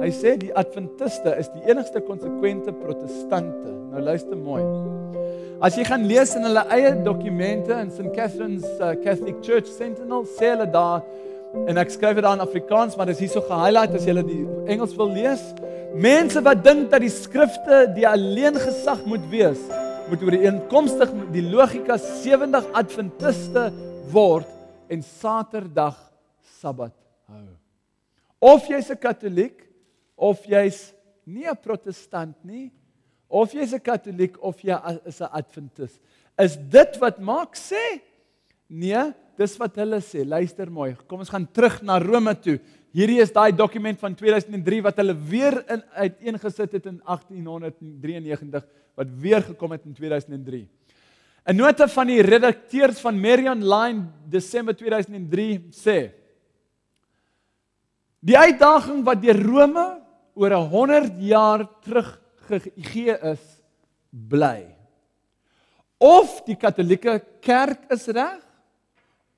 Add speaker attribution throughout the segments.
Speaker 1: Hy sê die Adventiste is die enigste konsekwente protestante. Nou luister mooi. As jy gaan lees in hulle eie dokumente in St. Catherine's Catholic Church Sentinel, sê hulle daar, en ek skryf dit daar in Afrikaans, maar dit is hier so gehighlight as jy die Engels wil lees. Mense wat dink dat die skrifte die alleen gesag moet wees, moet ooreenkomstig die logika 70 Adventiste word en Saterdag Sabbat hou. Of jy's 'n Katoliek, of jy's nie 'n Protestant nie, of jy's 'n Katoliek of jy is 'n Adventist. Is dit wat Mark sê? Nee, dis wat hulle sê. Luister mooi. Kom ons gaan terug na Rome toe. Hierdie is daai dokument van 2003 wat hulle weer uiteengesit het in 1893 wat weer gekom het in 2003. 'n Nota van die redakteurs van Marion Line Desember 2003 sê: die uitdaging wat deur Rome oor 100 jaar terug gegee is, bly. Of die Katolieke Kerk is reg,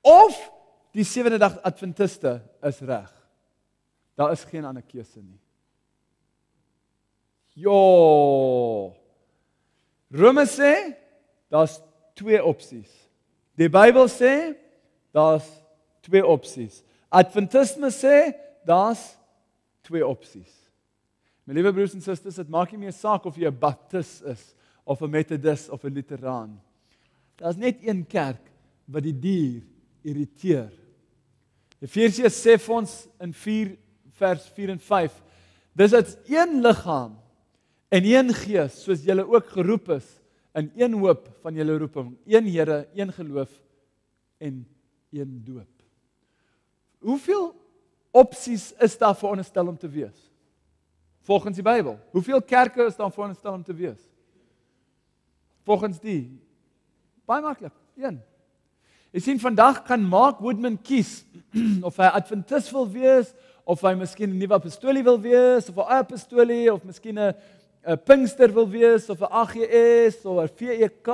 Speaker 1: of die Sewende-dag Adventiste is reg. Daar is geen ander keuse nie. Jo. Rome sê, daar's 2 opsies. Die Bybel sê, daar's 2 opsies. Adventisme sê, daar's 2 opsies. My liewe broers en susters, dit maak nie meer saak of jy 'n Baptist is, of 'n Methodist, of 'n Luteraan. Daar's net een kerk wat die dier irriteer. Efesiërs sê vir ons in 4 vers 4 en 5, dis is een liggaam en een gees, soos julle ook geroep is, in een hoop van julle roeping, een Here, een geloof en een doop. Hoeveel opsies is daar veronderstel om te wees? Volgens die Bybel. Hoeveel kerke is daar veronderstel om te wees? Volgens die. Baie maklik, 1. Jy sien, vandag kan Mark Woodman kies of hy Adventist wil wees, of hy miskien 'n nuwe apostolie wil wees, of 'n apostolie, of miskien 'n Pinkster wil wees, of 'n AGS, of 'n VEK,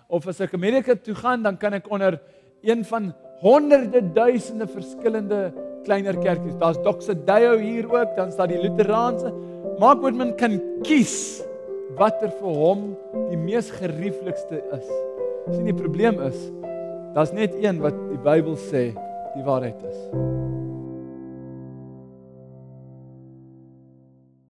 Speaker 1: of as ek Amerika toe gaan, dan kan ek onder een van honderde duisende verskillende kleiner kerkies. Daar's Doxodeo hier ook, dan staan die Luteraanse. Mark Woodman kan kies wat vir hom die mees gerieflikste is. Sien, die probleem is, daar's net een wat die Bybel sê die waarheid is.